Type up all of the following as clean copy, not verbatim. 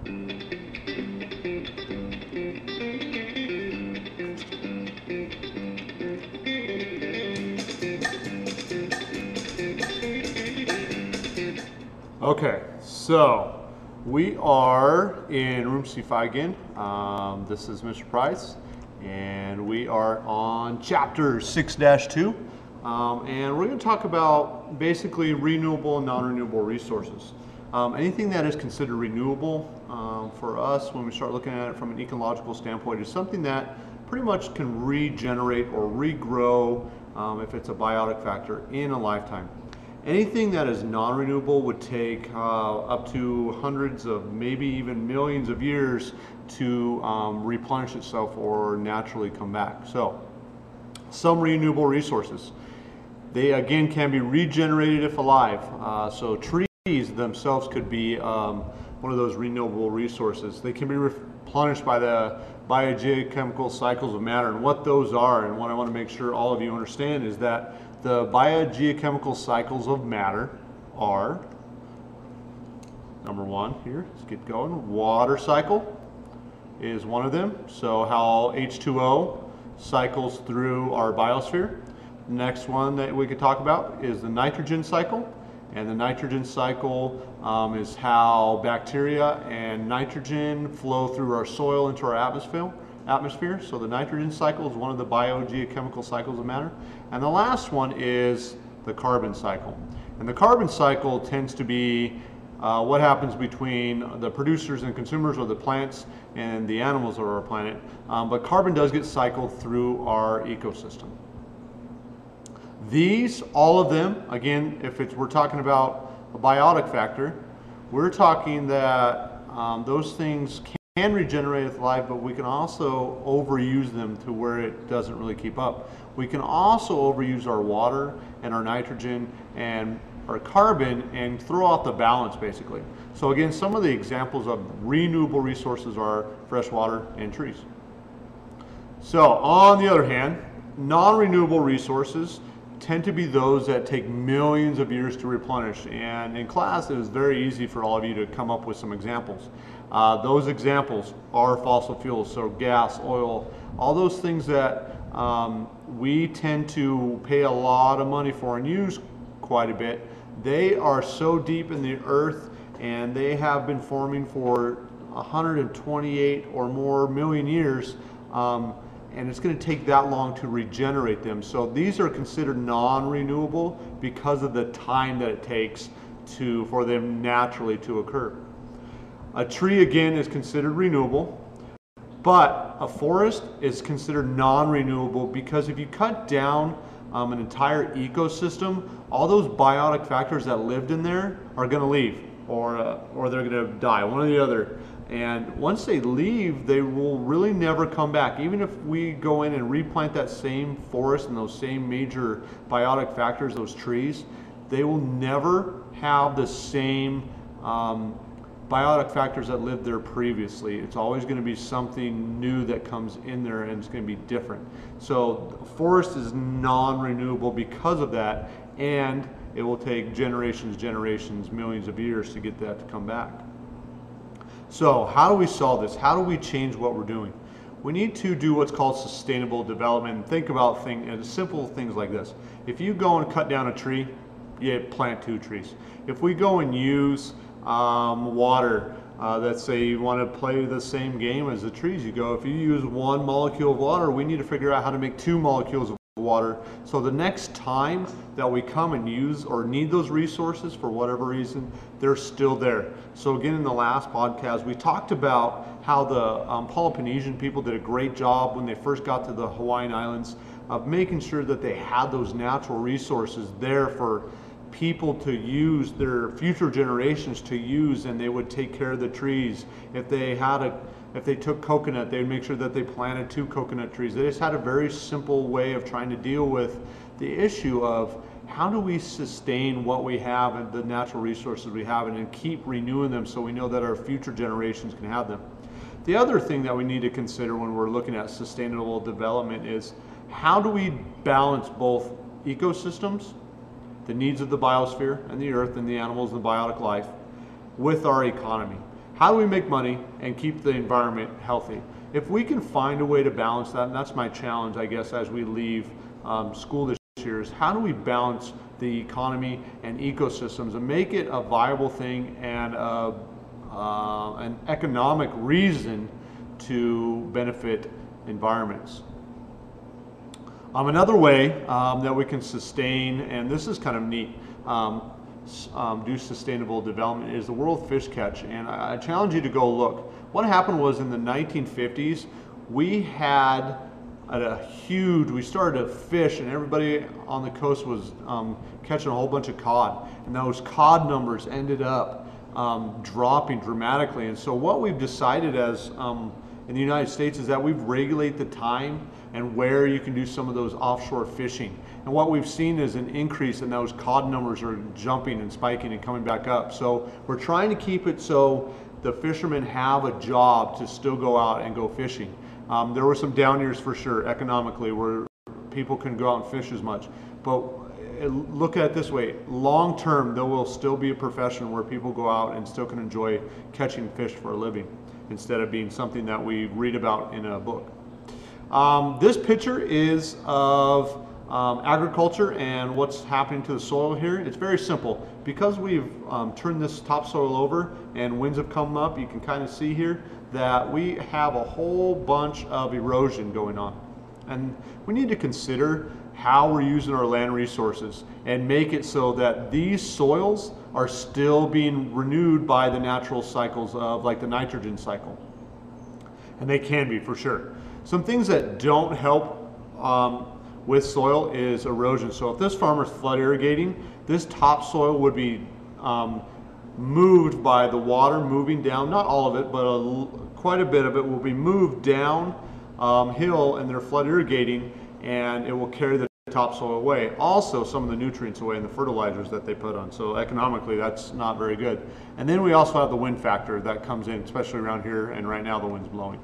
Okay, so we are in room C5 again. This is Mr. Price, and we are on chapter 6-2. And we're going to talk about basically renewable and non-renewable resources. Anything that is considered renewable for us, when we start looking at it from an ecological standpoint, is something that pretty much can regenerate or regrow if it's a biotic factor in a lifetime. Anything that is non-renewable would take up to hundreds of, maybe even millions of years to replenish itself or naturally come back. So, some renewable resources. They again can be regenerated if alive. So trees themselves could be one of those renewable resources. They can be replenished by the biogeochemical cycles of matter, and what those are, and what I want to make sure all of you understand is that the biogeochemical cycles of matter are, number one here, let's get going, water cycle is one of them. So how H2O cycles through our biosphere. The next one that we could talk about is the nitrogen cycle. And the nitrogen cycle is how bacteria and nitrogen flow through our soil into our atmosphere. So the nitrogen cycle is one of the biogeochemical cycles of matter. And the last one is the carbon cycle. And the carbon cycle tends to be what happens between the producers and consumers, or the plants and the animals of our planet. But carbon does get cycled through our ecosystem. These, all of them, again, if we're talking about a biotic factor, we're talking that those things can regenerate with life, but we can also overuse them to where it doesn't really keep up. We can also overuse our water and our nitrogen and our carbon and throw off the balance, basically. So again, some of the examples of renewable resources are fresh water and trees. So on the other hand, non-renewable resources tend to be those that take millions of years to replenish. And in class, it was very easy for all of you to come up with some examples. Those examples are fossil fuels, so gas, oil, all those things that we tend to pay a lot of money for and use quite a bit. They are so deep in the earth, and they have been forming for 128 or more million years. And it's going to take that long to regenerate them. So these are considered non-renewable because of the time that it takes for them naturally to occur. A tree, again, is considered renewable, but a forest is considered non-renewable because if you cut down an entire ecosystem, all those biotic factors that lived in there are going to leave, or they're going to die, one or the other. And once they leave, they will really never come back. Even if we go in and replant that same forest and those same major biotic factors, those trees, they will never have the same biotic factors that lived there previously. It's always going to be something new that comes in there, and it's going to be different. So the forest is non-renewable because of that, and it will take generations, millions of years to get that to come back. So how do we solve this? How do we change what we're doing? We need to do what's called sustainable development, and think about simple things like this. If you go and cut down a tree, you plant 2 trees. If we go and use water, let's say you want to play the same game as the trees, you go, if you use 1 molecule of water, we need to figure out how to make 2 molecules of water. So the next time that we come and use or need those resources for whatever reason, they're still there. So again, in the last podcast, we talked about how the Peloponnesian people did a great job when they first got to the Hawaiian Islands of making sure that they had those natural resources there for people to use, their future generations to use, and they would take care of the trees. If they took coconut, they would make sure that they planted 2 coconut trees. They just had a very simple way of trying to deal with the issue of how do we sustain what we have and the natural resources we have, and keep renewing them so we know that our future generations can have them. The other thing that we need to consider when we're looking at sustainable development is how do we balance both ecosystems, the needs of the biosphere and the earth and the animals and the biotic life, with our economy? how do we make money and keep the environment healthy? If we can find a way to balance that, and that's my challenge, I guess, as we leave school this year, is how do we balance the economy and ecosystems and make it a viable thing and an economic reason to benefit environments. Another way that we can sustain, and this is kind of neat, do sustainable development, is the world fish catch. And I challenge you to go look. What happened was in the 1950s, we had we started to fish, and everybody on the coast was catching a whole bunch of cod. And those cod numbers ended up dropping dramatically. And so what we've decided as in the United States is that we've regulated the time and where you can do some of those offshore fishing. And what we've seen is an increase in those cod numbers are jumping and spiking and coming back up. So we're trying to keep it so the fishermen have a job to still go out and go fishing. There were some down years for sure economically where people couldn't go out and fish as much. But look at it this way, long term there will still be a profession where people go out and still can enjoy catching fish for a living instead of being something that we read about in a book. This picture is of agriculture and what's happening to the soil here. It's very simple. Because we've turned this topsoil over and winds have come up, you can kind of see here that we have a whole bunch of erosion going on. And we need to consider how we're using our land resources and make it so that these soils are still being renewed by the natural cycles of like the nitrogen cycle. And they can be for sure. Some things that don't help with soil is erosion. So if this farmer's flood irrigating, this topsoil would be moved by the water moving down, not all of it, but quite a bit of it will be moved down hill, and they're flood irrigating, and it will carry the topsoil away. Also some of the nutrients away and the fertilizers that they put on. So economically that's not very good. And then we also have the wind factor that comes in, especially around here, and right now the wind's blowing.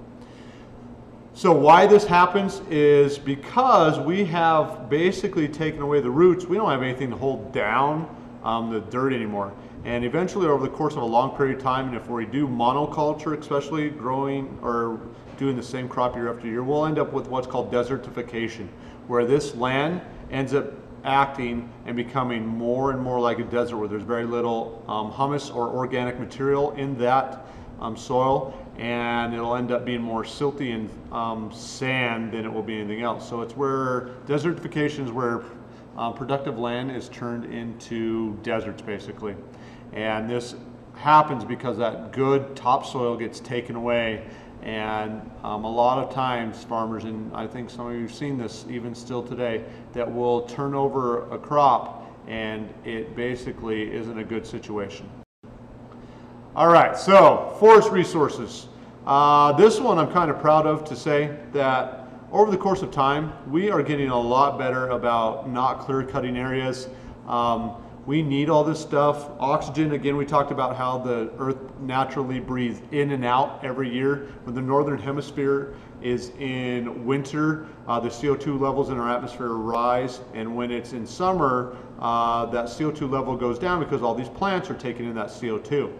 So why this happens is because we have basically taken away the roots. We don't have anything to hold down the dirt anymore. And eventually over the course of a long period of time, and if we do monoculture, especially growing or doing the same crop year after year, we'll end up with what's called desertification, where this land ends up acting and becoming more and more like a desert where there's very little humus or organic material in that soil, and it'll end up being more silty and sand than it will be anything else. So it's where desertification is where productive land is turned into deserts basically. And this happens because that good topsoil gets taken away. And a lot of times farmers, and I think some of you have seen this even still today, that will turn over a crop and it basically isn't a good situation. All right, so forest resources. This one I'm kind of proud of to say that over the course of time, we are getting a lot better about not clear cutting areas. We need all this stuff. Oxygen, again, we talked about how the earth naturally breathes in and out every year. When the northern hemisphere is in winter, the CO2 levels in our atmosphere rise, and when it's in summer, that CO2 level goes down because all these plants are taking in that CO2.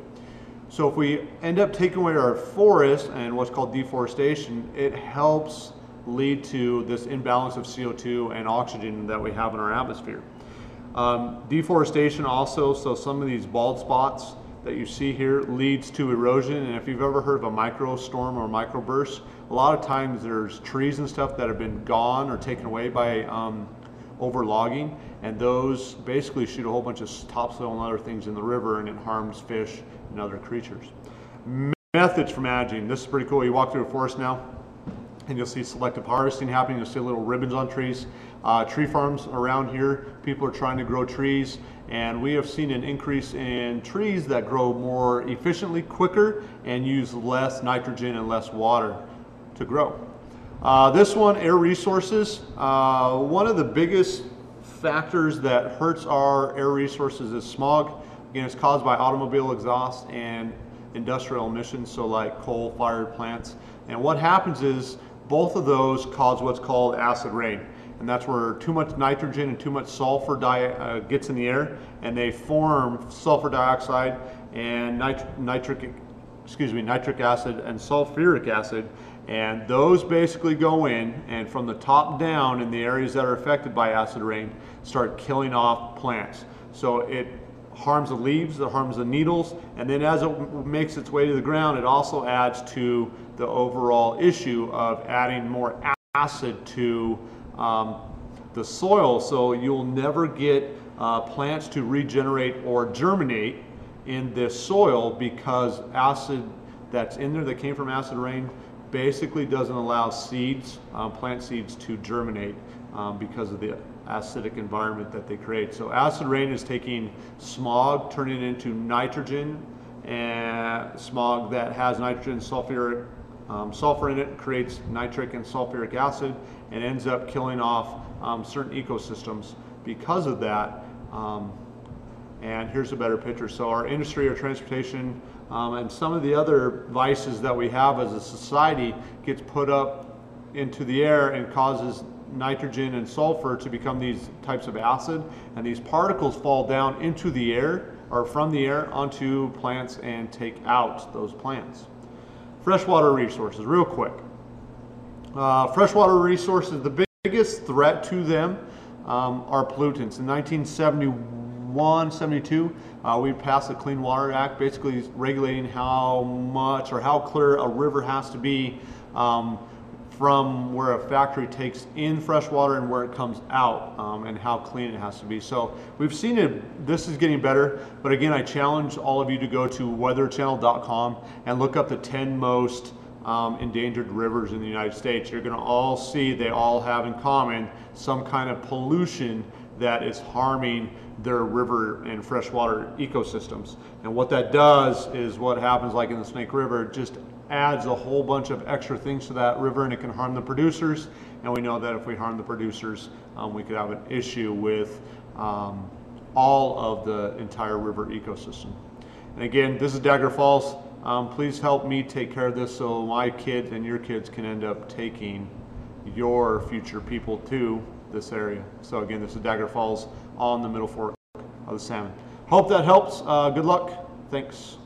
So if we end up taking away our forest and what's called deforestation, it helps lead to this imbalance of CO2 and oxygen that we have in our atmosphere. Deforestation also, so some of these bald spots that you see here leads to erosion. And if you've ever heard of a microstorm or microburst, a lot of times there's trees and stuff that have been gone or taken away by overlogging, and those basically shoot a whole bunch of topsoil and other things in the river, and it harms fish and other creatures. Methods for managing. This is pretty cool. You walk through a forest now and you'll see selective harvesting happening. You'll see little ribbons on trees. Tree farms around here, people are trying to grow trees, and we have seen an increase in trees that grow more efficiently, quicker, and use less nitrogen and less water to grow. This one, air resources. One of the biggest factors that hurts our air resources is smog. Again, it's caused by automobile exhaust and industrial emissions, so like coal-fired plants. And what happens is both of those cause what's called acid rain. And that's where too much nitrogen and too much sulfur gets in the air, and they form sulfur dioxide and nitric nitric acid and sulfuric acid, and those basically go in and from the top down in the areas that are affected by acid rain start killing off plants. So it harms the leaves, it harms the needles, and then as it makes its way to the ground, it also adds to the overall issue of adding more acid to the soil, so you'll never get plants to regenerate or germinate in this soil, because acid that's in there that came from acid rain basically doesn't allow seeds, plant seeds, to germinate because of the acidic environment that they create. So acid rain is taking smog, turning it into nitrogen, and smog that has nitrogen, sulfur in it, creates nitric and sulfuric acid, and ends up killing off certain ecosystems because of that. And here's a better picture. So our industry, our transportation, and some of the other vices that we have as a society gets put up into the air and causes nitrogen and sulfur to become these types of acid, and these particles fall down into the air, or from the air onto plants, and take out those plants. Freshwater resources, real quick. Freshwater resources, the biggest threat to them are pollutants. In 1971, 72, we passed the Clean Water Act, basically regulating how much or how clear a river has to be from where a factory takes in fresh water and where it comes out, and how clean it has to be. So we've seen it, this is getting better, but again, I challenge all of you to go to weatherchannel.com and look up the 10 most endangered rivers in the United States. You're gonna all see they all have in common some kind of pollution that is harming their river and freshwater ecosystems. And what that does is what happens, like in the Snake River, just adds a whole bunch of extra things to that river, and it can harm the producers. And we know that if we harm the producers, we could have an issue with all of the entire river ecosystem. And again, this is Dagger Falls. Please help me take care of this so my kids and your kids can end up taking your future people to this area. So again, this is Dagger Falls on the Middle Fork of the Salmon. Hope that helps. Good luck. Thanks.